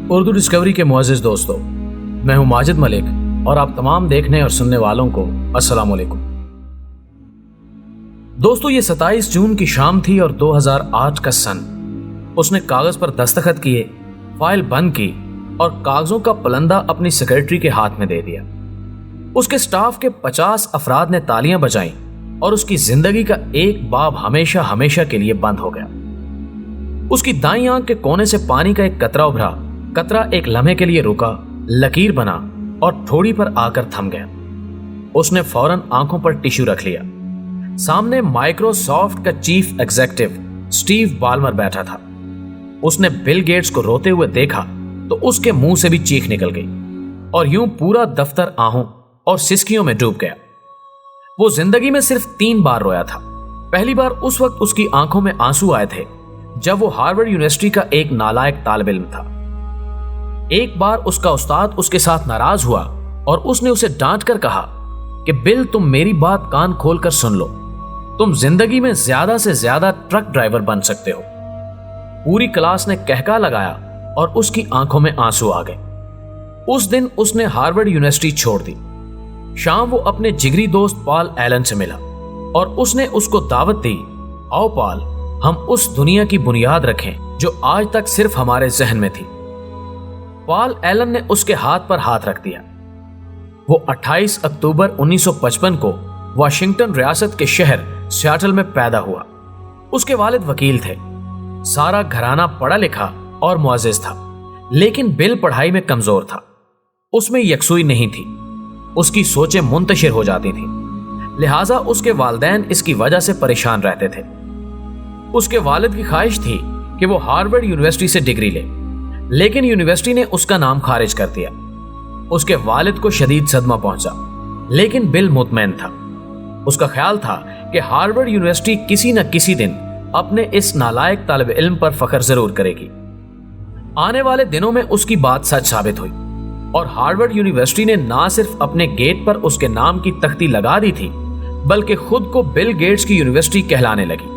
Urdu Discovery کے معزز دوستو، میں ہوں ماجد ملک اور آپ تمام دیکھنے اور سننے والوں کو السلام علیکم۔ دوستو، یہ 27 جون کی شام تھی اور 2008 کا سن۔ اس نے کاغذ پر دستخط کیے، فائل بند کی اور کاغذوں کا پلندہ اپنی سیکرٹری کے ہاتھ میں دے دیا۔ اس کے سٹاف کے 50 افراد نے تالیاں بجائیں اور اس کی زندگی کا ایک باب ہمیشہ ہمیشہ کے لیے بند ہو گیا۔ اس کی دائیں آنکھ کے کونے سے پانی کا ایک قطرہ ابھرا۔ قطرہ ایک لمحے کے لیے رکا، لکیر بنا اور تھوڑی پر آ کر تھم گیا۔ اس نے فوراً آنکھوں پر ٹیشو رکھ لیا۔ سامنے مائکروسافٹ کا چیف ایگزیکٹو سٹیو بالمر بیٹھا تھا۔ اس نے بل گیٹس کو روتے ہوئے دیکھا تو اس کے منہ سے بھی چیخ نکل گئی اور یوں پورا دفتر آہوں اور سسکیوں میں ڈوب گیا۔ وہ زندگی میں صرف 3 بار رویا تھا۔ پہلی بار اس وقت اس کی آنکھوں میں آنسو آئے تھے جب وہ ہارورڈ یونیورسٹی کا ایک نالائق طالب علم تھا۔ ایک بار اس کا استاد اس کے ساتھ ناراض ہوا اور اس نے اسے ڈانٹ کر کہا کہ بل، تم میری بات کان کھول کر سن لو، تم زندگی میں زیادہ سے زیادہ ٹرک ڈرائیور بن سکتے ہو۔ پوری کلاس نے کہکا لگایا اور اس کی آنکھوں میں آنسو آ گئے۔ اس دن اس نے ہارورڈ یونیورسٹی چھوڑ دی۔ شام وہ اپنے جگری دوست پال ایلن سے ملا اور اس نے اس کو دعوت دی، آؤ پال، ہم اس دنیا کی بنیاد رکھیں جو آج تک صرف ہمارے ذہن میں تھی۔ پال ایلن نے اس کے ہاتھ پر ہاتھ رکھ دیا۔ وہ 28 اکتوبر 1955 کو واشنگٹن ریاست کے شہر سیاٹل میں پیدا ہوا۔ اس کے والد وکیل تھے۔ سارا گھرانہ پڑھا لکھا اور معزز تھا، لیکن بل پڑھائی میں کمزور تھا۔ اس میں یکسوئی نہیں تھی، اس کی سوچیں منتشر ہو جاتی تھیں، لہٰذا اس کے والدین اس کی وجہ سے پریشان رہتے تھے۔ اس کے والد کی خواہش تھی کہ وہ ہارورڈ یونیورسٹی سے ڈگری لے، لیکن یونیورسٹی نے اس کا نام خارج کر دیا۔ اس کے والد کو شدید صدمہ پہنچا، لیکن بل مطمئن تھا۔ اس کا خیال تھا کہ ہارورڈ یونیورسٹی کسی نہ کسی دن اپنے اس نالائق طالب علم پر فخر ضرور کرے گی۔ آنے والے دنوں میں اس کی بات سچ ثابت ہوئی اور ہارورڈ یونیورسٹی نے نہ صرف اپنے گیٹ پر اس کے نام کی تختی لگا دی تھی، بلکہ خود کو بل گیٹس کی یونیورسٹی کہلانے لگی۔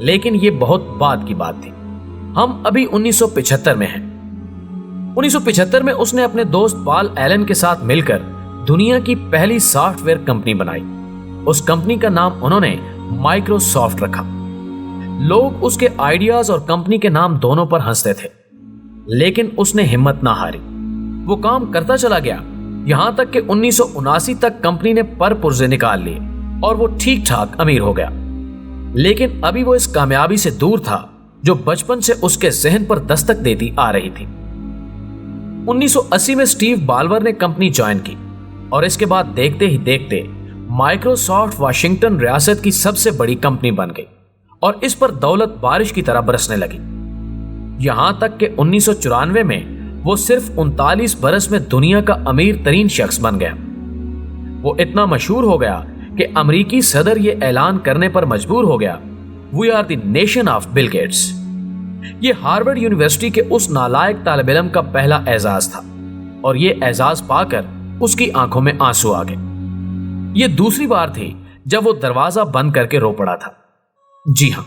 لیکن یہ بہت بعد کی بات تھی۔ ہم ابھی 1975 میں ہیں۔ 1975 میں اس نے اپنے دوست پال ایلن کے ساتھ مل کر دنیا کی پہلی سافٹ ویئر کمپنی بنائی۔ اس کمپنی کا نام انہوں نے مائکروسافٹ رکھا۔ لوگ اس کے آئیڈیاز اور کمپنی کے نام دونوں پر ہنستے تھے، لیکن اس نے ہمت نہ ہاری۔ وہ کام کرتا چلا گیا، یہاں تک کہ 1979 تک کمپنی نے پر پرزے نکال لیے اور وہ ٹھیک ٹھاک امیر ہو گیا۔ لیکن ابھی وہ اس کامیابی سے دور تھا جو بچپن سے اس کے ذہن پر دستک دیتی آ رہی تھی۔ 1980 میں سٹیو بالمر نے کمپنی جوائن کی اور اس کے بعد دیکھتے ہی دیکھتے مائکروسافٹ واشنگٹن ریاست کی سب سے بڑی کمپنی بن گئی اور اس پر دولت بارش کی طرح برسنے لگی، یہاں تک کہ 1994 میں وہ صرف 39 برس میں دنیا کا امیر ترین شخص بن گیا۔ وہ اتنا مشہور ہو گیا کہ امریکی صدر یہ اعلان کرنے پر مجبور ہو گیا، We are the nation of Bill Gates۔ یہ ہارورڈ یونیورسٹی کے اس نالائق طالب علم کا پہلا اعزاز تھا اور یہ اعزاز پا کر اس کی آنکھوں میں آنسو آ گئے۔ یہ دوسری بار تھی جب وہ دروازہ بند کر کے رو پڑا تھا۔ جی ہاں،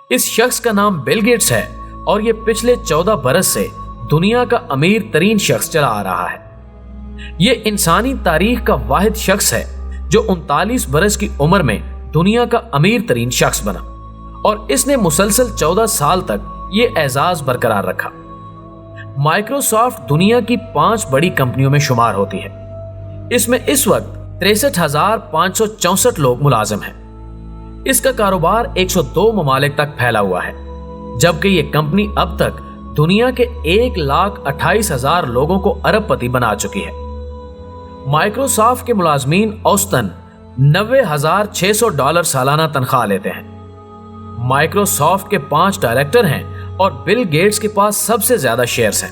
اس شخص کا نام بل گیٹس ہے اور یہ پچھلے 14 برس سے دنیا کا امیر ترین شخص چلا آ رہا ہے۔ یہ انسانی تاریخ کا واحد شخص ہے جو 39 برس کی عمر میں دنیا کا امیر ترین شخص بنا اور اس نے مسلسل 14 سال تک یہ اعزاز برقرار رکھا۔ مائکروسافٹ دنیا کی 5 بڑی کمپنیوں میں شمار ہوتی ہے۔ اس میں اس وقت 63,564 لوگ ملازم ہیں۔ اس کا کاروبار 102 ممالک تک پھیلا ہوا ہے، جبکہ یہ کمپنی اب تک دنیا کے 1,28,000 لوگوں کو ارب پتی بنا چکی ہے۔ مائکروسافٹ کے ملازمین اوسطاً $90,600 سالانہ تنخواہ لیتے ہیں۔ مائکروسافٹ کے 5 ڈائریکٹر ہیں اور بل گیٹس کے پاس سب سے زیادہ شیئرز ہیں۔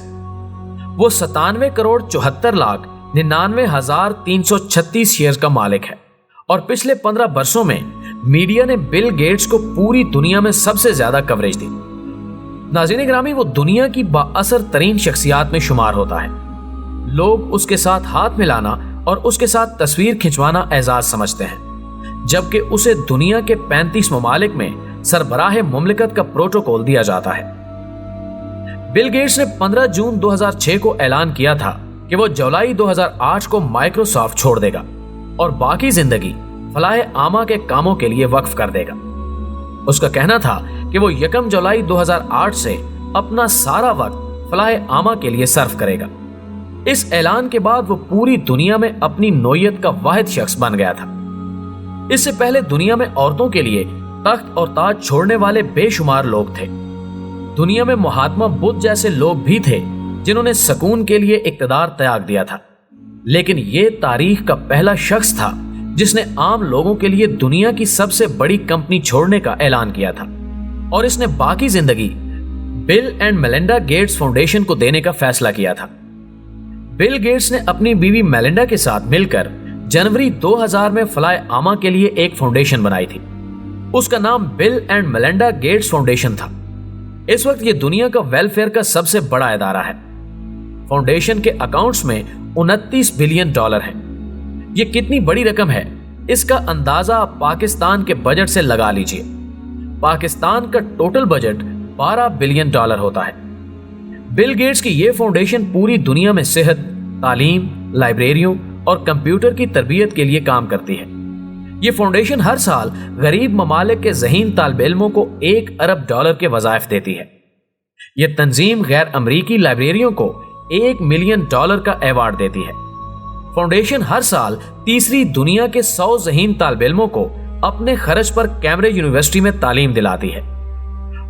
وہ 97,74,99,336 شیئرز کا مالک ہے اور پچھلے 15 برسوں میں میڈیا نے بل گیٹس کو پوری دنیا میں سب سے زیادہ کوریج دی۔ ناظرین گرامی، وہ دنیا کی با اثر ترین شخصیات میں شمار ہوتا ہے۔ لوگ اس کے ساتھ ہاتھ ملانا اور اس کے ساتھ تصویر کھنچوانا اعزاز سمجھتے ہیں، جبکہ اسے دنیا کے 35 ممالک میں सरबराह मुमलिकत का प्रोटोकॉल दिया जाता है। बिल गेट्स ने 15 जून 2006 को ऐलान किया था कि वो जुलाई 2008 को माइक्रोसॉफ्ट छोड़ देगा और बाकी जिंदगी फलाह आमा के कामों के लिए वक्फ कर देगा। उसका कहना था कि वो 1 जुलाई 2008 से अपना सारा वक्त फलाह आमा के लिए सर्व करेगा। इस ऐलान के बाद वो पूरी दुनिया में अपनी नौयत का वाहिद शख्स बन गया था। इससे पहले दुनिया में औरतों के लिए तख्त और ताज छोड़ने वाले बेशुमार लोग थे। दुनिया में महात्मा बुद्ध जैसे लोग भी थे जिन्होंने सुकून के लिए इक्तदार त्याग दिया था, लेकिन ये तारीख का पहला शख्स था जिसने आम लोगों के लिए दुनिया की सबसे बड़ी कंपनी छोड़ने का ऐलान किया था और इसने बाकी जिंदगी bill and Melinda Gates foundation को देने का फैसला किया था। बिल गेट्स ने अपनी बीवी मेलिंडा के साथ मिलकर जनवरी 2000 में फलाह आमा के लिए एक फाउंडेशन बनाई थी। उसका नाम bill and Melinda Gates foundation था। इस वक्त ये दुनिया का वेलफेयर का सबसे बड़ा इदारा है। फाउंडेशन के अकाउंट्स में $29 बिलियन हैं। ये कितनी बड़ी रकम है, इसका अंदाजा आप पाकिस्तान के बजट से लगा लीजिए। पाकिस्तान का टोटल बजट $12 बिलियन होता है। बिल गेट्स की यह फाउंडेशन पूरी दुनिया में सेहत, तालीम, लाइब्रेरियों और कंप्यूटर की तरबियत के लिए काम करती है। ये फाउंडेशन हर साल गरीब ममालिक के ज़हीन तालिब इल्मों को $1 अरब के वज़ाइफ देती है। यह तंजीम गैर अमरीकी लाइब्रेरियों को $1 मिलियन का अवार्ड देती है। फाउंडेशन हर साल तीसरी दुनिया के 100 ज़हीन तालिब इल्मों को अपने खर्च पर कैम्ब्रिज यूनिवर्सिटी में तालीम दिलाती है।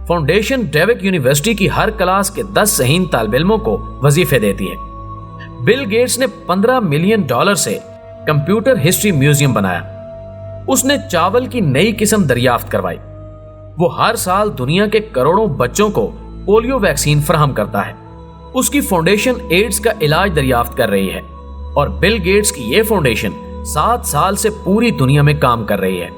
फाउंडेशन डेविक यूनिवर्सिटी की हर क्लास के 10 ज़हीन तालिब इल्मों को वजीफे देती है। बिल गेट्स ने $15 मिलियन से कंप्यूटर हिस्ट्री म्यूजियम बनाया। उसने चावल की नई किस्म दरियाफ्त करवाई। वो हर साल दुनिया के करोड़ों बच्चों को पोलियो वैक्सीन फराहम करता है। उसकी फाउंडेशन एड्स का इलाज दरियाफ्त कर रही है और बिल गेट्स की यह फाउंडेशन 7 साल से पूरी दुनिया में काम कर रही है।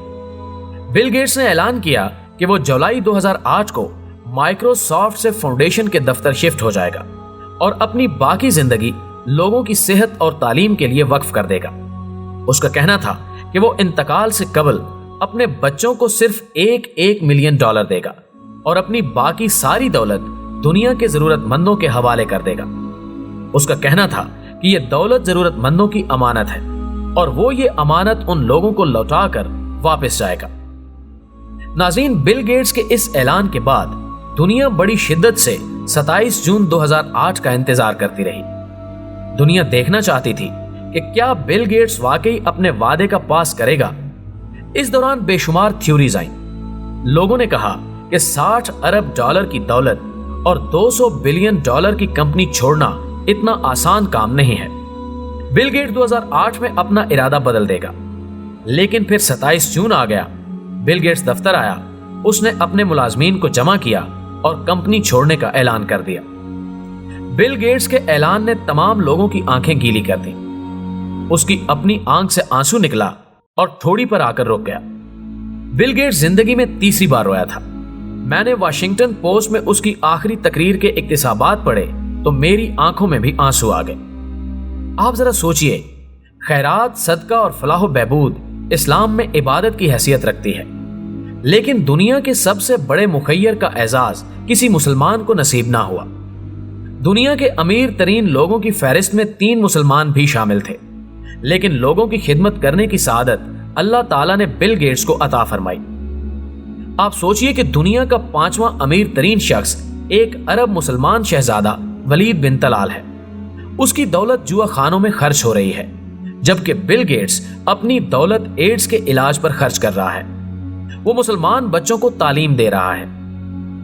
बिल गेट्स ने ऐलान किया कि वो जुलाई 2008 को माइक्रोसॉफ्ट से फाउंडेशन के दफ्तर शिफ्ट हो जाएगा और अपनी बाकी जिंदगी लोगों की सेहत और तालीम के लिए वक्फ कर देगा। उसका कहना था कि वो इंतकाल से कबल अपने बच्चों को सिर्फ $1 मिलियन देगा और अपनी बाकी सारी दौलत दुनिया के जरूरतमंदों के हवाले कर देगा। उसका कहना था कि यह दौलत जरूरतमंदों की अमानत है और वो ये अमानत उन लोगों को लौटाकर वापस जाएगा। नाज़रीन, बिल गेट्स के इस ऐलान के बाद दुनिया बड़ी शिद्दत से 27 जून 2008 का इंतजार करती रही। दुनिया देखना चाहती थी कि क्या बिल गेट्स वाकई अपने वादे का पास करेगा। इस दौरान बेशुमार थ्योरीज आईं। लोगों ने कहा कि $60 अरब की दौलत और $200 बिलियन की कंपनी छोड़ना इतना आसान काम नहीं है। बिल गेट्स 2008 में अपना इरादा बदल देगा, लेकिन फिर 27 जून आ गया। बिल गेट्स दफ्तर आया, उसने अपने मुलाजमीन को जमा किया और कंपनी छोड़ने का ऐलान कर दिया। बिल गेट्स के ऐलान ने तमाम लोगों की आंखें गीली कर दी। उसकी अपनी आंख से आंसू निकला और थोड़ी पर आकर रुक गया। बिल गेट्स जिंदगी में तीसरी बार रोया था। मैंने वाशिंगटन पोस्ट में उसकी आखिरी तकरीर के इक्तिसाबात पढ़े तो मेरी आंखों में भी आंसू आ गए। आप जरा सोचिए, खैरात, सदका और फलाह बहबूद इस्लाम में इबादत की हैसियत रखती है, लेकिन दुनिया के सबसे बड़े मुखैयर का एजाज किसी मुसलमान को नसीब ना हुआ। दुनिया के अमीर तरीन लोगों की फहरिस्त में 3 मुसलमान भी शामिल थे, लेकिन लोगों की खिदमत करने की सादत अल्लाह ताला ने बिल गेट्स को अता फरमाई। आप सोचिए कि दुनिया का 5वां अमीर तरीन शख्स एक अरब मुसलमान शहजादा वलीद बिन तलाल है। उसकी दौलत जुआ खानों में खर्च हो रही है, जबकि बिल गेट्स अपनी दौलत एड्स के इलाज पर खर्च कर रहा है। वो मुसलमान बच्चों को तालीम दे रहा है।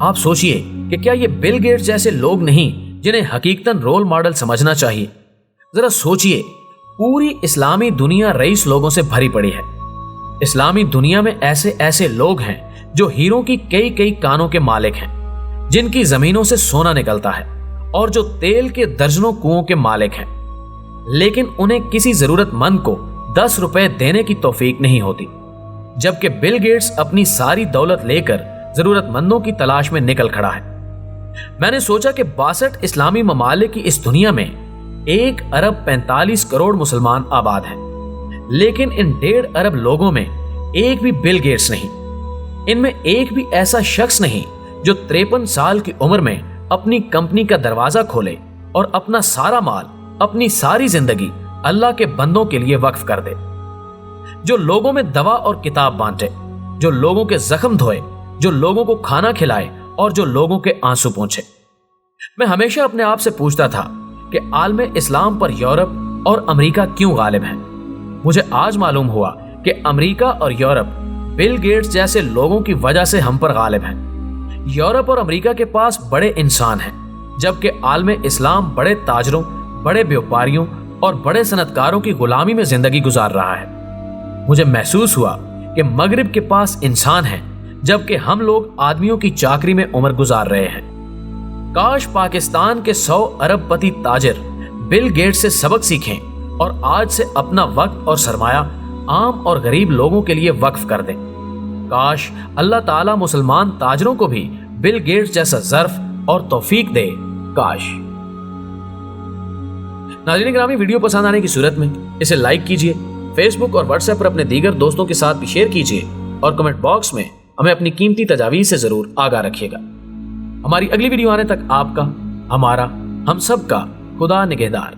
आप सोचिए कि क्या ये बिल गेट्स जैसे लोग नहीं जिन्हें हकीकतन रोल मॉडल समझना चाहिए। जरा सोचिए, पूरी इस्लामी दुनिया रईस लोगों से भरी पड़ी है। इस्लामी दुनिया में ऐसे ऐसे लोग हैं जो हीरों की कई कई कानों के मालिक हैं, जिनकी जमीनों से सोना निकलता है और जो तेल के दर्जनों कुओं के मालिक हैं, लेकिन उन्हें किसी जरूरतमंद को 10 रुपए देने की तौफीक नहीं होती, जबकि बिल गेट्स अपनी सारी दौलत लेकर जरूरतमंदों की तलाश में निकल खड़ा है। मैंने सोचा कि 62 इस्लामी ममालिक की इस दुनिया में 1 अरब 45 करोड़ मुसलमान आबाद हैं, लेकिन इन 1.5 अरब लोगों में एक भी बिल गेट्स नहीं। इनमें एक भी ऐसा शख्स नहीं जो 53 साल की उम्र में अपनी कंपनी का दरवाजा खोले और अपना सारा माल, अपनी सारी जिंदगी अल्लाह के बंदों के लिए वक्फ कर दे। जो लोगों में दवा और किताब बांटे, जो लोगों के जख्म धोए, जो लोगों को खाना खिलाए और जो लोगों के आंसू पोंछे। मैं हमेशा अपने आप से पूछता था कि आलम इस्लाम पर यूरोप और अमेरिका क्यों गालिब हैं। मुझे आज मालूम हुआ कि अमेरिका और यूरोप बिल गेट्स जैसे लोगों की वजह से हम पर गालिब हैं। यूरोप और अमेरिका के पास बड़े इंसान हैं, जबकि आलम इस्लाम बड़े ताजरों, बड़े व्यापारियों और बड़े सनतकारों की गुलामी में जिंदगी गुजार रहा है। मुझे महसूस हुआ कि मगरिब के पास इंसान हैं, जबकि हम लोग आदमियों की चाकरी में उम्र गुजार रहे हैं। काश पाकिस्तान के 100 अरबपति ताजिर बिल गेट्स से सबक सीखें और आज से अपना वक्त और सरमाया आम और गरीब लोगों के लिए वक्फ कर दें। काश अल्लाह ताला मुसलमान ताजरों को भी बिल गेट्स जैसा ज़र्फ और तौफीक दे। काश। नाज़रीन ग्रामी, वीडियो पसंद आने की सूरत में इसे लाइक कीजिए, फेसबुक और व्हाट्सएप पर अपने दीगर दोस्तों के साथ भी शेयर कीजिए और कमेंट बॉक्स में हमें अपनी कीमती तजावीज़ से जरूर आगाह रखिएगा। हमारी अगली वीडियो आने तक आपका, हमारा, हम सब का खुदा निगहदार।